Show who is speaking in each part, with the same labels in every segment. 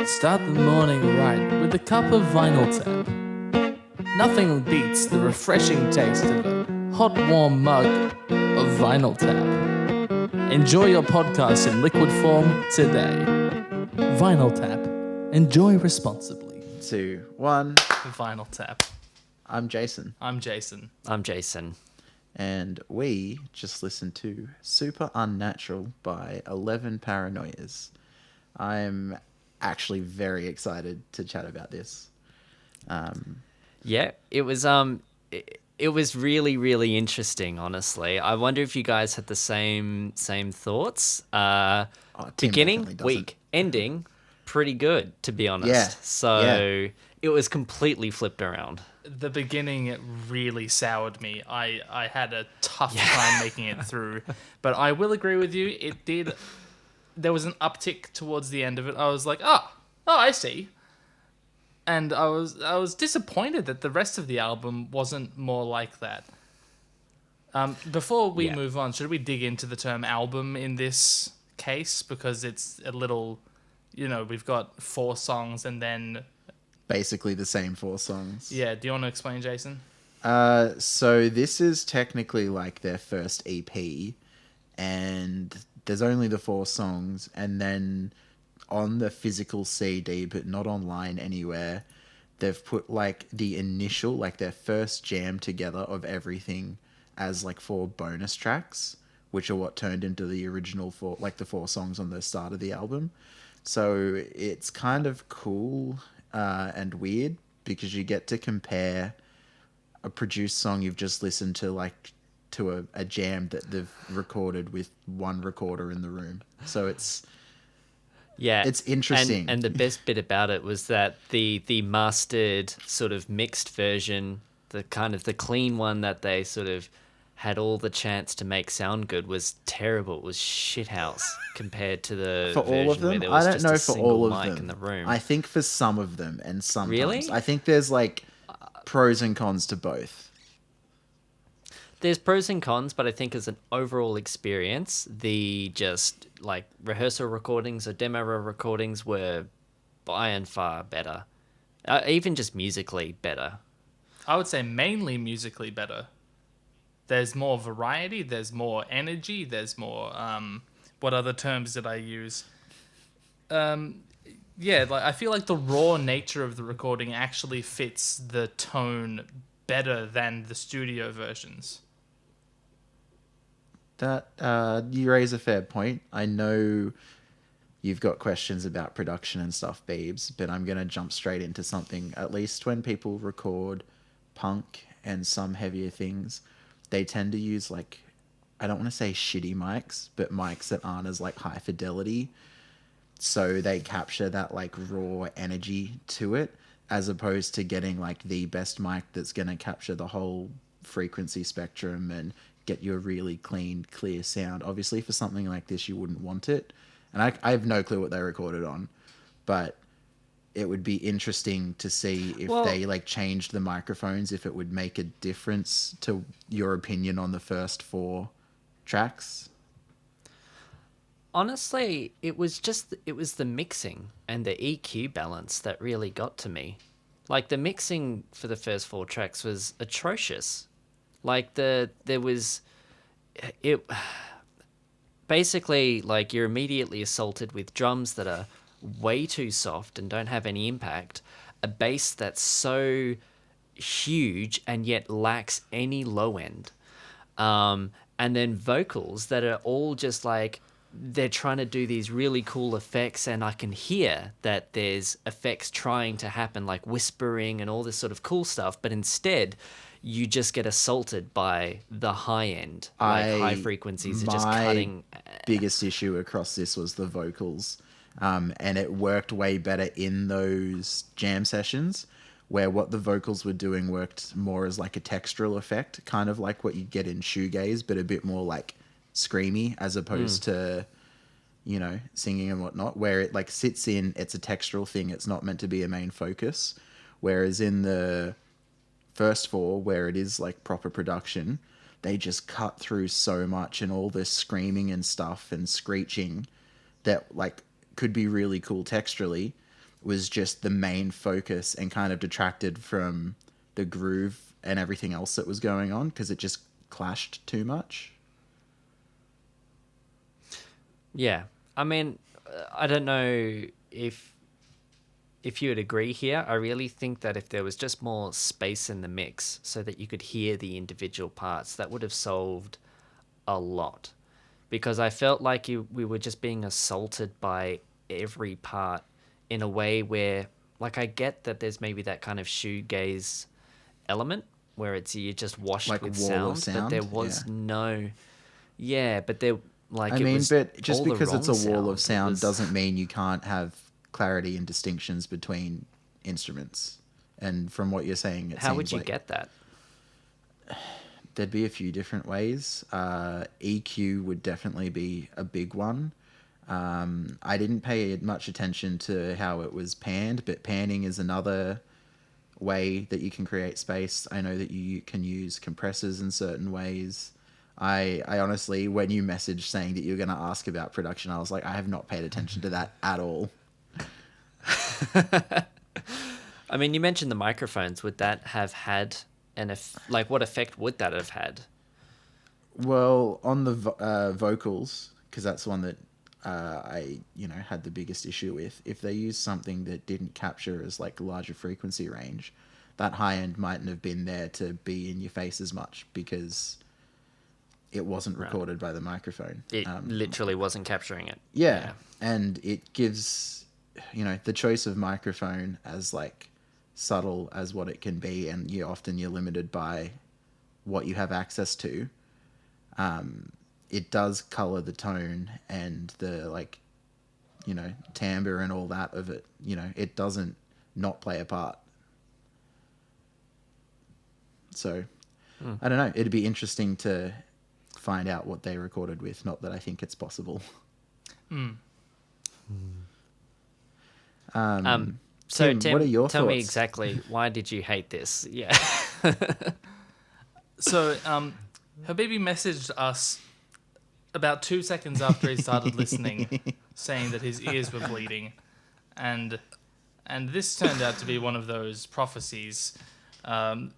Speaker 1: Start the morning right with a cup of Vinyl Tap. Nothing beats the refreshing taste of a hot, warm mug of Vinyl Tap. Enjoy your podcast in liquid form today. Vinyl Tap. Enjoy responsibly.
Speaker 2: 2, 1.
Speaker 1: Vinyl Tap.
Speaker 2: I'm Jason.
Speaker 1: I'm Jason.
Speaker 3: I'm Jason.
Speaker 2: And we just listened to Superunnatural by 11PARANOIAS. I'm actually very excited to chat about this.
Speaker 3: Yeah, it was really, really interesting, honestly. I wonder if you guys had the same thoughts.
Speaker 2: Tim
Speaker 3: Beginning,
Speaker 2: definitely doesn't.
Speaker 3: weak. Ending, pretty good, to be honest.
Speaker 2: Yeah,
Speaker 3: So
Speaker 2: yeah.
Speaker 3: it was completely flipped around.
Speaker 1: The beginning, it really soured me. I had a tough time making it through. But I will agree with you, it did... There was an uptick towards the end of it. I was like, oh, I see. And I was disappointed that the rest of the album wasn't more like that. Before we move on, should we dig into the term album in this case? Because it's a little, we've got 4 songs and then...
Speaker 2: Basically the same 4 songs.
Speaker 1: Yeah, do you want to explain, Jason?
Speaker 2: So this is technically like their first EP, and there's only the 4 songs, and then on the physical CD, but not online anywhere, they've put like the initial, like their first jam together of everything as like 4 bonus tracks, which are what turned into the original 4, like the 4 songs on the start of the album. So it's kind of cool and weird because you get to compare a produced song you've just listened to like to a jam that they've recorded with one recorder in the room. So it's interesting.
Speaker 3: And the best bit about it was that the mastered sort of mixed version, the kind of the clean one that they sort of had all the chance to make sound good, was terrible. It was shithouse compared to the
Speaker 2: for all of
Speaker 3: version where
Speaker 2: them,
Speaker 3: there
Speaker 2: I
Speaker 3: was
Speaker 2: don't
Speaker 3: just
Speaker 2: know
Speaker 3: a
Speaker 2: for all
Speaker 3: single
Speaker 2: of
Speaker 3: mic
Speaker 2: them.
Speaker 3: in the room.
Speaker 2: I think for some of them, and sometimes
Speaker 3: Really?
Speaker 2: I think there's like pros and cons to both.
Speaker 3: There's pros and cons, but I think as an overall experience, the just like rehearsal recordings or demo recordings were by and far better. Even just musically better.
Speaker 1: I would say mainly musically better. There's more variety, there's more energy, there's more... what other terms did I use? I feel like the raw nature of the recording actually fits the tone better than the studio versions.
Speaker 2: That you raise a fair point. I know you've got questions about production and stuff, Beebs, but I'm going to jump straight into something. At least when people record punk and some heavier things, they tend to use like, I don't want to say shitty mics, but mics that aren't as like high fidelity. So they capture that like raw energy to it, as opposed to getting like the best mic that's going to capture the whole frequency spectrum and get you a really clean, clear sound. Obviously, for something like this, you wouldn't want it. And I have no clue what they recorded on, but it would be interesting to see if they like changed the microphones, if it would make a difference to your opinion on the first 4 tracks.
Speaker 3: Honestly, it was the mixing and the EQ balance that really got to me. Like the mixing for the first 4 tracks was atrocious. Like basically like you're immediately assaulted with drums that are way too soft and don't have any impact, a bass that's so huge and yet lacks any low end, and then vocals that are all just like they're trying to do these really cool effects, and I can hear that there's effects trying to happen like whispering and all this sort of cool stuff, but instead you just get assaulted by the high end, like high frequencies are just cutting.
Speaker 2: Biggest issue across this was the vocals, and it worked way better in those jam sessions where what the vocals were doing worked more as like a textural effect, kind of like what you get in shoegaze, but a bit more like screamy as opposed to, singing and whatnot, where it like sits in, it's a textural thing. It's not meant to be a main focus. Whereas in the first 4, where it is like proper production, they just cut through so much and all this screaming and stuff and screeching that like could be really cool texturally, was just the main focus and kind of detracted from the groove and everything else that was going on because it just clashed too much.
Speaker 3: Yeah. I mean, I don't know if you would agree here. I really think that if there was just more space in the mix so that you could hear the individual parts, that would have solved a lot. Because I felt like we were just being assaulted by every part in a way where, like, I get that there's maybe that kind of shoegaze element where you're just washed
Speaker 2: Like
Speaker 3: with
Speaker 2: wall of
Speaker 3: sound, but there
Speaker 2: sound,
Speaker 3: was
Speaker 2: yeah.
Speaker 3: no... Yeah, but there... Like,
Speaker 2: I
Speaker 3: it
Speaker 2: mean,
Speaker 3: was
Speaker 2: but just
Speaker 3: all the
Speaker 2: because it's a
Speaker 3: wrong
Speaker 2: wall of
Speaker 3: It
Speaker 2: sound
Speaker 3: was-
Speaker 2: doesn't mean you can't have clarity and distinctions between instruments. And from what you're saying, it
Speaker 3: How
Speaker 2: seems
Speaker 3: would you
Speaker 2: like
Speaker 3: get that?
Speaker 2: there'd be a few different ways. EQ would definitely be a big one. I didn't pay much attention to how it was panned, but panning is another way that you can create space. I know that you can use compressors in certain ways. I honestly, when you messaged saying that you were going to ask about production, I was like, I have not paid attention to that at all.
Speaker 3: I mean, you mentioned the microphones. Would that have had like, what effect would that have had?
Speaker 2: Well, on the vocals, because that's the one that I had the biggest issue with. If they used something that didn't capture as like larger frequency range, that high end mightn't have been there to be in your face as much because it wasn't recorded by the microphone.
Speaker 3: It literally wasn't capturing it.
Speaker 2: Yeah, and it gives the choice of microphone as like subtle as what it can be, and you're limited by what you have access to. It does color the tone and the timbre and all that of it. It doesn't not play a part. So I don't know. It'd be interesting to find out what they recorded with. Not that I think it's possible.
Speaker 3: So
Speaker 2: Tim,
Speaker 3: Tim,
Speaker 2: what are your
Speaker 3: tell me
Speaker 2: thoughts?
Speaker 3: exactly, why did you hate this? Yeah.
Speaker 1: So, Habibi messaged us about 2 seconds after he started listening, saying that his ears were bleeding, and this turned out to be one of those prophecies,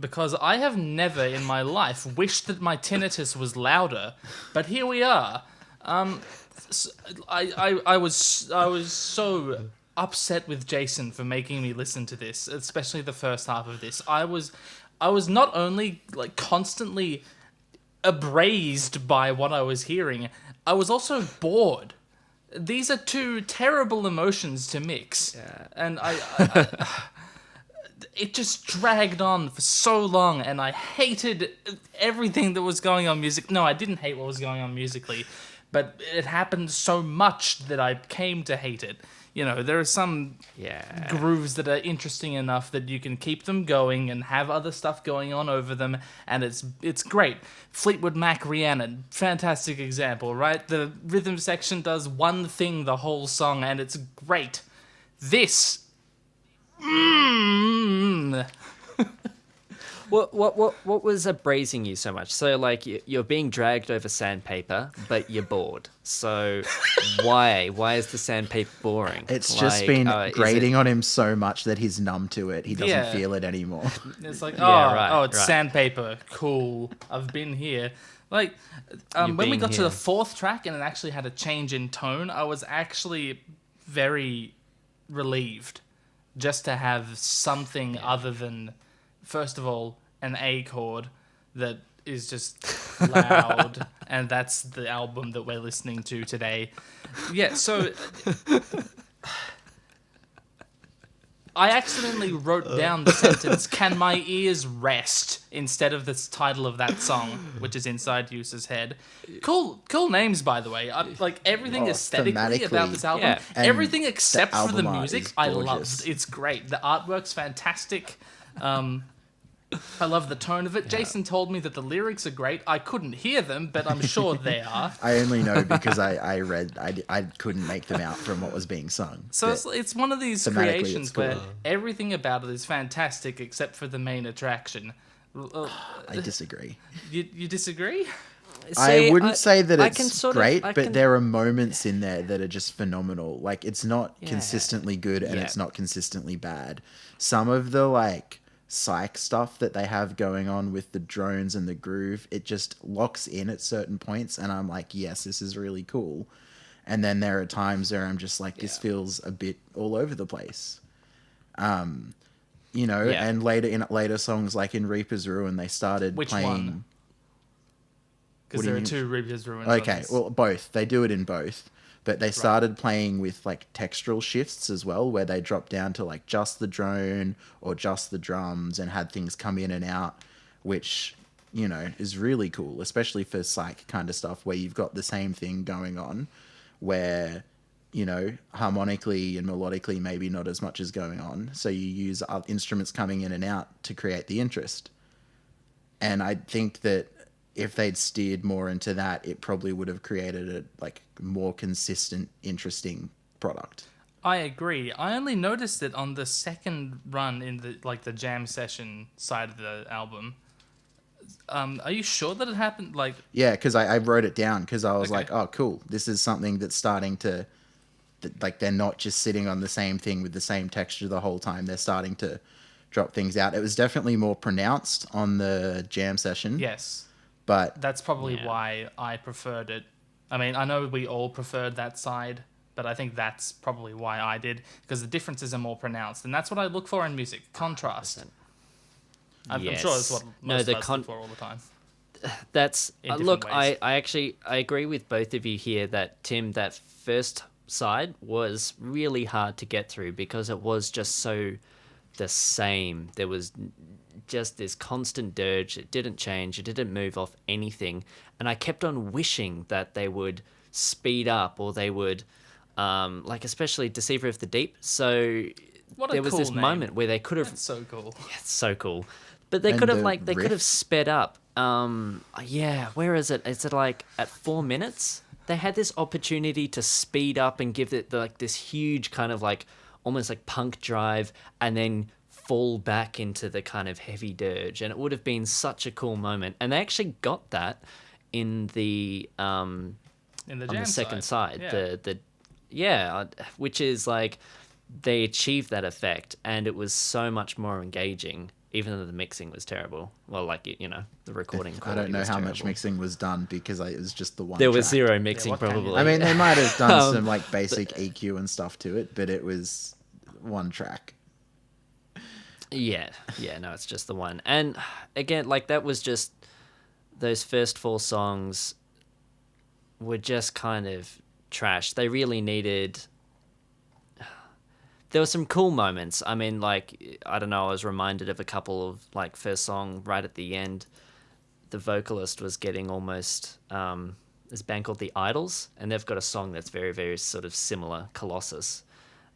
Speaker 1: because I have never in my life wished that my tinnitus was louder, but here we are. I was so upset with Jason for making me listen to this, especially the first half of this. I was not only like constantly abrased by what I was hearing, I was also bored. These are two terrible emotions to mix, and I it just dragged on for so long, and I hated everything that was going on music. No, I didn't hate what was going on musically, but it happened so much that I came to hate it. There are some grooves that are interesting enough that you can keep them going and have other stuff going on over them, and it's great. Fleetwood Mac, Rhiannon, fantastic example, right? The rhythm section does one thing the whole song, and it's great. This...
Speaker 3: What was abrasing you so much? So, like, you're being dragged over sandpaper, but you're bored. So, why is the sandpaper boring?
Speaker 2: It's just been
Speaker 3: is
Speaker 2: grating on him so much that he's numb to it. He doesn't
Speaker 1: Yeah.
Speaker 2: feel it anymore.
Speaker 1: It's like,
Speaker 3: right,
Speaker 1: it's
Speaker 3: right.
Speaker 1: sandpaper. Cool. I've been here. Like, when we
Speaker 3: been
Speaker 1: got to
Speaker 3: here.
Speaker 1: the fourth track and it actually had a change in tone, I was actually very relieved just to have something other than, first of all, an A chord that is just loud, and that's the album that we're listening to today. Yeah, so I accidentally wrote down the sentence, "Can my ears rest?" instead of the title of that song, which is inside Eusa's head. Cool names, by the way. Like, everything aesthetically about this album,
Speaker 3: Yeah.
Speaker 2: And
Speaker 1: everything except for the
Speaker 2: album art
Speaker 1: music,
Speaker 2: is
Speaker 1: I
Speaker 2: gorgeous.
Speaker 1: loved. It's great. The artwork's fantastic. I love the tone of it. Jason told me that the lyrics are great. I couldn't hear them, but I'm sure they are.
Speaker 2: I only know because I read. I couldn't make them out from what was being sung.
Speaker 1: So it's one of these
Speaker 2: thematically,
Speaker 1: creations
Speaker 2: it's cool.
Speaker 1: where everything about it is fantastic except for the main attraction.
Speaker 2: I disagree.
Speaker 1: You disagree?
Speaker 2: I wouldn't say that
Speaker 3: I can
Speaker 2: it's
Speaker 3: sort of-
Speaker 2: great,
Speaker 3: I
Speaker 2: but
Speaker 3: can-
Speaker 2: there are moments in there that are just phenomenal. Like, it's not
Speaker 3: Yeah.
Speaker 2: consistently good and
Speaker 3: Yeah.
Speaker 2: it's not consistently bad. Some of the, like, psych stuff that they have going on with the drones and the groove, it just locks in at certain points, and I'm like, yes, this is really cool. And then there are times where I'm just like, this
Speaker 3: Yeah.
Speaker 2: feels a bit all over the place. You know,
Speaker 3: Yeah.
Speaker 2: and later songs, like in Reaper's Ruin, they started
Speaker 1: Which
Speaker 2: playing.
Speaker 1: one? Because
Speaker 2: What do
Speaker 1: there
Speaker 2: you
Speaker 1: are
Speaker 2: mean?
Speaker 1: two Reaper's Ruins. on
Speaker 2: Okay,
Speaker 1: this.
Speaker 2: well, both. They do it in both. But they started playing with like textural shifts as well, where they dropped down to like just the drone or just the drums and had things come in and out, which, you know, is really cool, especially for psych kind of stuff where you've got the same thing going on, where, you know, harmonically and melodically maybe not as much is going on. So you use instruments coming in and out to create the interest. And I think that if they'd steered more into that, it probably would have created a like more consistent, interesting product.
Speaker 1: I agree. I only noticed it on the second run in the jam session side of the album. Are you sure that it happened? Like,
Speaker 2: Yeah, because I wrote it down because I was
Speaker 1: Okay.
Speaker 2: like, oh, cool. This is something that's starting to, like, they're not just sitting on the same thing with the same texture the whole time. They're starting to drop things out. It was definitely more pronounced on the jam session.
Speaker 1: yes,
Speaker 2: But
Speaker 1: that's probably
Speaker 3: Yeah.
Speaker 1: why I preferred it. I mean, I know we all preferred that side, but I think that's probably why I did, because the differences are more pronounced, and that's what I look for in music: contrast. I'm sure that's what most of us look for all the time.
Speaker 3: That's
Speaker 1: In different
Speaker 3: look.
Speaker 1: ways.
Speaker 3: I agree with both of you here that Tim, that first side was really hard to get through because it was just so the same. There was just this constant dirge. It didn't change. It didn't move off anything, and I kept on wishing that they would speed up or they would, like especially Deceiver of the Deep. So
Speaker 1: What a
Speaker 3: there was
Speaker 1: cool
Speaker 3: this
Speaker 1: name.
Speaker 3: moment where they could have.
Speaker 1: That's so cool.
Speaker 3: It's so cool. But they
Speaker 2: And
Speaker 3: could have
Speaker 2: the
Speaker 3: they could have
Speaker 2: riff?
Speaker 3: sped up. Yeah, where is it? Is it like at 4 minutes? They had this opportunity to speed up and give it like this huge kind of like almost like punk drive and then fall back into the kind of heavy dirge, and it would have been such a cool moment. And they actually got that in the
Speaker 1: In the
Speaker 3: on
Speaker 1: jam
Speaker 3: the second side.
Speaker 1: Yeah.
Speaker 3: Which is like they achieved that effect, and it was so much more engaging, even though the mixing was terrible. Well, like you know, the recording.
Speaker 2: I
Speaker 3: quality
Speaker 2: don't know
Speaker 3: was
Speaker 2: how much
Speaker 3: terrible.
Speaker 2: mixing was done because it was just the one
Speaker 3: There was
Speaker 2: track.
Speaker 3: zero mixing,
Speaker 1: what can you
Speaker 3: probably.
Speaker 1: do?
Speaker 2: I mean, they might have done some
Speaker 3: Um,
Speaker 2: like basic EQ and stuff to it, but it was one track.
Speaker 3: Yeah, no, it's just the one. And again, like that was just those first 4 songs were just kind of trash. They really needed. There were some cool moments. I mean, like I don't know. I was reminded of a couple of like first song right at the end. The vocalist was getting almost. There's a band called The Idols, and they've got a song that's very, very sort of similar, Colossus.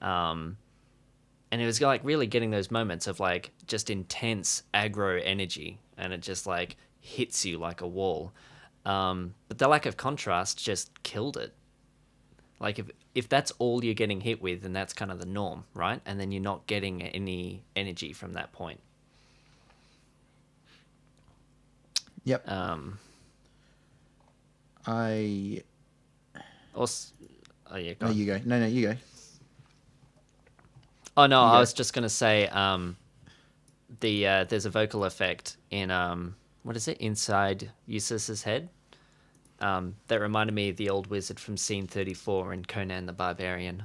Speaker 3: And it was like really getting those moments of like just intense aggro energy, and it just like hits you like a wall. But the lack of contrast just killed it. Like if that's all you're getting hit with, then that's kind of the norm, right? And then you're not getting any energy from that point.
Speaker 2: Yep.
Speaker 3: Also, oh yeah, go
Speaker 2: No,
Speaker 3: on.
Speaker 2: you go. No, you go.
Speaker 3: Oh no,
Speaker 2: You
Speaker 3: I
Speaker 2: go.
Speaker 3: was just gonna say, there's a vocal effect in what is it, inside Eustace's head, that reminded me of the old wizard from Scene 34 in Conan the Barbarian.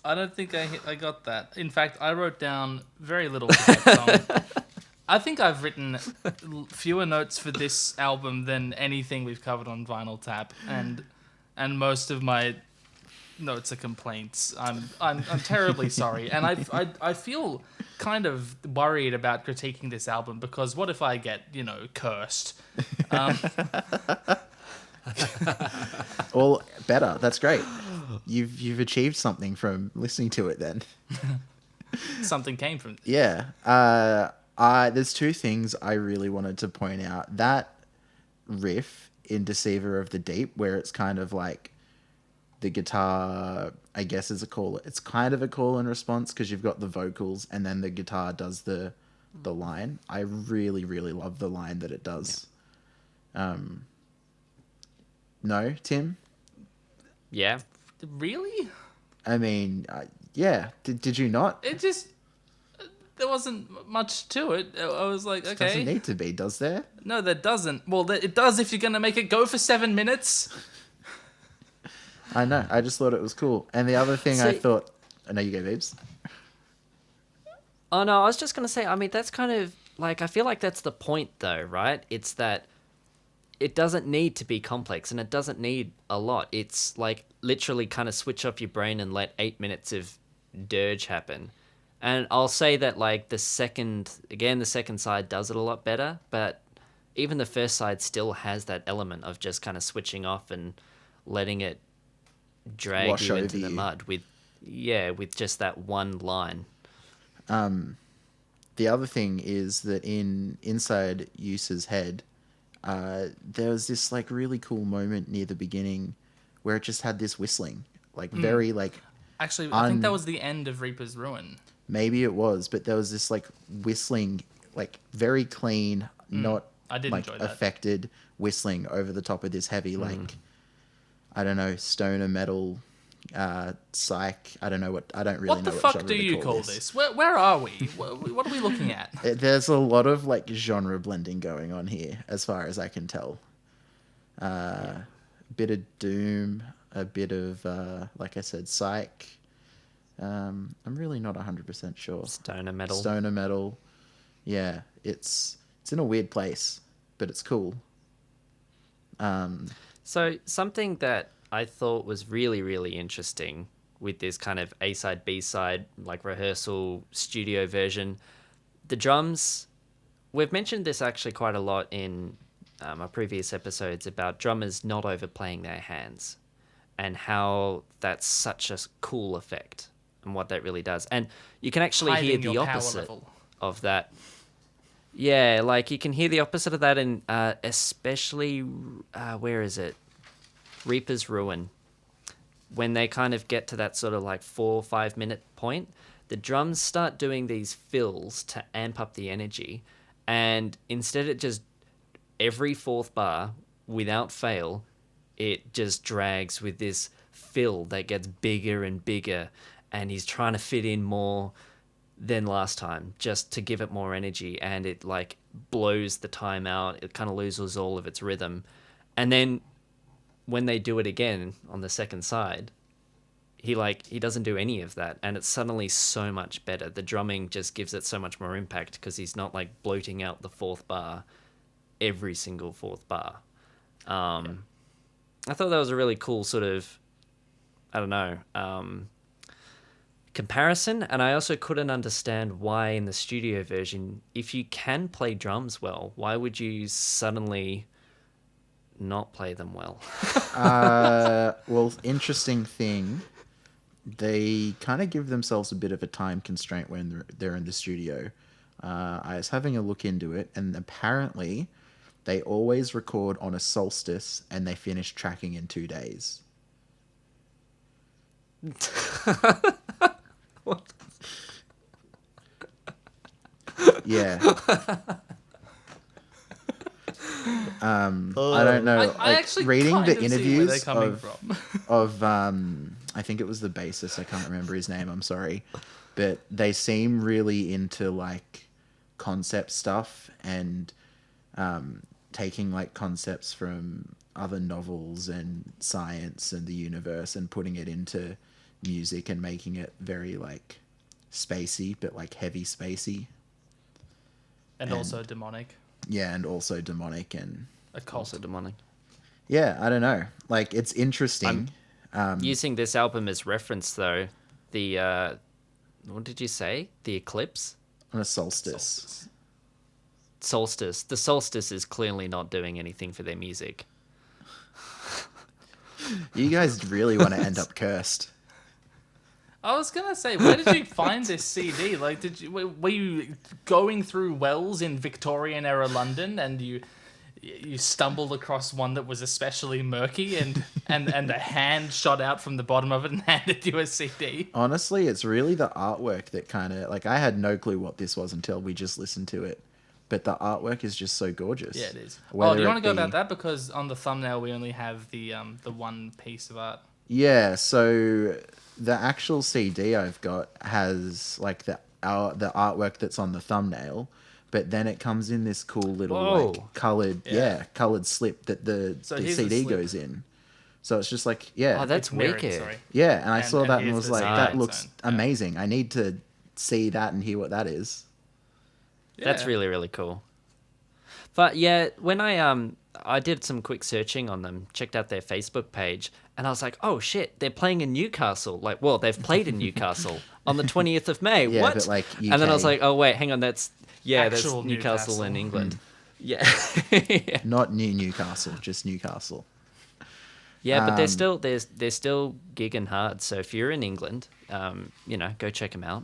Speaker 1: I don't think I got that. In fact, I wrote down very little for that song. I think I've written fewer notes for this album than anything we've covered on Vinyl Tap, and most of my notes are complaints. I'm terribly sorry, and I feel kind of worried about critiquing this album because what if I get cursed?
Speaker 2: Well, better. That's great. You've achieved something from listening to it then.
Speaker 1: Something came from
Speaker 2: Yeah. There's 2 things I really wanted to point out. That riff in Deceiver of the Deep, where it's kind of like the guitar, I guess is a call. It's kind of a call and response because you've got the vocals and then the guitar does the the line. I really, really love the line that it does. No, Tim?
Speaker 3: Yeah.
Speaker 1: Really?
Speaker 2: I mean, yeah. Did you not?
Speaker 1: It just there wasn't much to it. I was like,
Speaker 2: Doesn't
Speaker 1: okay,
Speaker 2: need to be, does there?
Speaker 1: no, that doesn't. Well, it does if you're gonna make it go for 7 minutes.
Speaker 2: I know. I just thought it was cool. And the other thing I
Speaker 3: See-
Speaker 2: thought... I know you go, Babes.
Speaker 3: Oh no, I was just gonna say. I mean, that's kind of like I feel like that's the point, though, right? It's that it doesn't need to be complex, and it doesn't need a lot. It's like literally kind of switch off your brain and let 8 minutes of dirge happen. And I'll say that like the second side does it a lot better, but even the first side still has that element of just kind of switching off and letting it drag
Speaker 2: Wash
Speaker 3: you
Speaker 2: over
Speaker 3: into the
Speaker 2: you.
Speaker 3: mud with just that one line.
Speaker 2: The other thing is that inside Eusa's head, there was this like really cool moment near the beginning where it just had this whistling, like very like
Speaker 1: Actually, I think that was the end of Reaper's Ruin.
Speaker 2: maybe it was, but there was this like whistling, like very clean, not
Speaker 1: I did
Speaker 2: like
Speaker 1: enjoy that.
Speaker 2: affected whistling over the top of this heavy like I don't know, stoner metal, psych. I don't know what I don't really
Speaker 1: What
Speaker 2: know
Speaker 1: the
Speaker 2: what
Speaker 1: fuck
Speaker 2: genre
Speaker 1: do
Speaker 2: to
Speaker 1: you call this? Where are we? What are we looking at?
Speaker 2: There's a lot of like genre blending going on here, as far as I can tell. A bit of doom, a bit of like I said, psych. I'm really not 100% sure.
Speaker 3: Stoner metal.
Speaker 2: Stoner metal. Yeah, it's in a weird place, but it's cool.
Speaker 3: So something that I thought was really, really interesting with this kind of A-side, B-side, like rehearsal studio version, the drums, we've mentioned this actually quite a lot in our previous episodes about drummers not overplaying their hands and how that's such a cool effect and what that really does. And you can actually hear
Speaker 1: Hiding
Speaker 3: the
Speaker 1: your power
Speaker 3: opposite
Speaker 1: level.
Speaker 3: of that. Yeah, like you can hear the opposite of that in especially, where is it? Reaper's Ruin. When they kind of get to that sort of like 4 or 5 minute point, the drums start doing these fills to amp up the energy. And instead it just, every fourth bar, without fail, it just drags with this fill that gets bigger and bigger. And he's trying to fit in more than last time just to give it more energy, and it like blows the time out. It kind of loses all of its rhythm, and then when they do it again on the second side, he doesn't do any of that, and it's suddenly so much better. The drumming just gives it so much more impact because he's not like bloating out the fourth bar every single fourth bar. I thought that was a really cool sort of, I don't know, comparison. And I also couldn't understand why in the studio version, if you can play drums well, why would you suddenly not play them well?
Speaker 2: Well, interesting thing, they kind of give themselves a bit of a time constraint when they're in the studio. I was having a look into it, and apparently they always record on a solstice and they finish tracking in 2 days.
Speaker 3: What?
Speaker 2: Yeah. I don't know.
Speaker 1: I actually
Speaker 2: reading
Speaker 1: kind
Speaker 2: the
Speaker 1: of see where
Speaker 2: interviews
Speaker 1: they're coming from.
Speaker 2: of I think it was the bassist. I can't remember his name. I'm sorry, but they seem really into like concept stuff and taking like concepts from other novels and science and the universe and putting it into music and making it very like spacey, but like heavy spacey.
Speaker 1: And also demonic.
Speaker 2: Yeah, and also demonic and
Speaker 1: Occult.
Speaker 3: Also demonic.
Speaker 2: yeah, I don't know. Like it's interesting.
Speaker 3: Using this album as reference, though, the what did you say? The eclipse?
Speaker 2: On a solstice.
Speaker 3: Solstice. The solstice is clearly not doing anything for their music.
Speaker 2: You guys really want to end up cursed.
Speaker 1: I was gonna say, where did you find this CD? Like, were you going through wells in Victorian era London, and you you stumbled across one that was especially murky, and a hand shot out from the bottom of it and handed you a CD.
Speaker 2: Honestly, it's really the artwork that kind of like I had no clue what this was until we just listened to it. But the artwork is just so gorgeous.
Speaker 1: Yeah, it is.
Speaker 2: Whether
Speaker 1: Do you want
Speaker 2: it
Speaker 1: to go
Speaker 2: be-
Speaker 1: about that? Because on the thumbnail we only have the one piece of art.
Speaker 2: Yeah, so the actual CD I've got has like the artwork that's on the thumbnail, but then it comes in this cool little
Speaker 3: Whoa.
Speaker 2: like colored colored slip that the
Speaker 1: here's the
Speaker 2: CD
Speaker 1: slip.
Speaker 2: goes in. So it's just like yeah,
Speaker 3: Oh, that's
Speaker 1: It's mirrored,
Speaker 3: wicked.
Speaker 1: sorry.
Speaker 2: yeah, and I
Speaker 1: and-
Speaker 2: saw
Speaker 1: and
Speaker 2: that and
Speaker 1: here's
Speaker 2: was
Speaker 1: the
Speaker 2: like
Speaker 1: design
Speaker 2: that
Speaker 1: zone.
Speaker 2: looks
Speaker 1: Yeah.
Speaker 2: amazing. I need to see that and hear what that is.
Speaker 3: That's
Speaker 1: Yeah.
Speaker 3: really, really cool. But yeah, when I did some quick searching on them, checked out their Facebook page, and I was like, oh shit, they're playing in Newcastle. Like, well, they've played in Newcastle on the 20th of May.
Speaker 2: Yeah,
Speaker 3: what?
Speaker 2: but, like,
Speaker 3: And then I was
Speaker 2: UK.
Speaker 3: like, oh wait, hang on, that's
Speaker 1: Actual
Speaker 3: Newcastle in
Speaker 1: Newcastle.
Speaker 3: England. Yeah.
Speaker 2: Not Newcastle, just Newcastle.
Speaker 3: Yeah, but they're still gigging hard. So if you're in England, go check them out.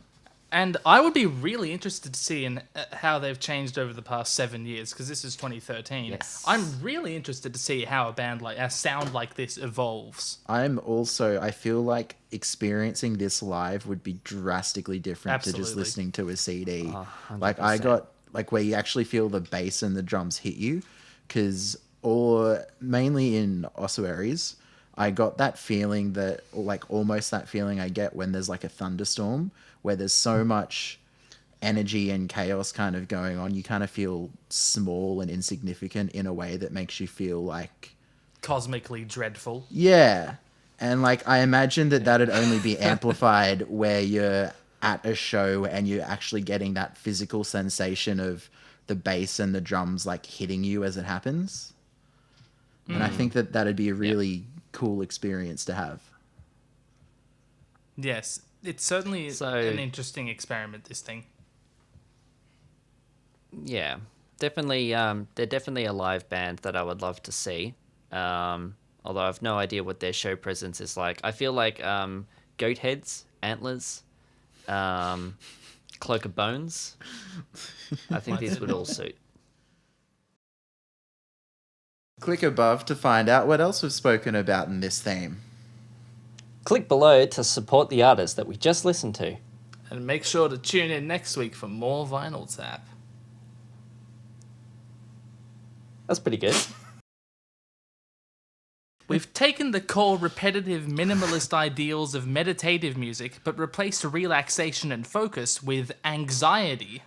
Speaker 1: And I would be really interested to see in how they've changed over the past 7 years, because this is 2013.
Speaker 3: Yes.
Speaker 1: I'm really interested to see how a sound like this evolves.
Speaker 2: I feel like experiencing this live would be drastically different to just
Speaker 1: Absolutely.
Speaker 2: listening to a CD.
Speaker 3: Oh,
Speaker 2: Like I
Speaker 3: 100%.
Speaker 2: got like where you actually feel the bass and the drums hit you, or mainly in Ossuaries, I got that feeling that like almost that feeling I get when there's like a thunderstorm where there's so much energy and chaos kind of going on. You kind of feel small and insignificant in a way that makes you feel like
Speaker 1: Cosmically dreadful.
Speaker 2: yeah. And like I imagine that'd only be amplified where you're at a show and you're actually getting that physical sensation of the bass and the drums like hitting you as it happens. And I think that'd be a really cool experience to have.
Speaker 1: Yes, it's certainly
Speaker 3: So-
Speaker 1: an interesting experiment, this thing.
Speaker 3: Yeah, definitely. They're definitely a live band that I would love to see. Although I've no idea what their show presence is like. I feel like goat heads, antlers, cloak of bones. I think these would all suit.
Speaker 2: Click above to find out what else we've spoken about in this theme.
Speaker 3: Click below to support the artist that we just listened to.
Speaker 1: And make sure to tune in next week for more Vinyl Tap.
Speaker 3: That's pretty good.
Speaker 1: We've taken the core repetitive minimalist ideals of meditative music, but replaced relaxation and focus with anxiety.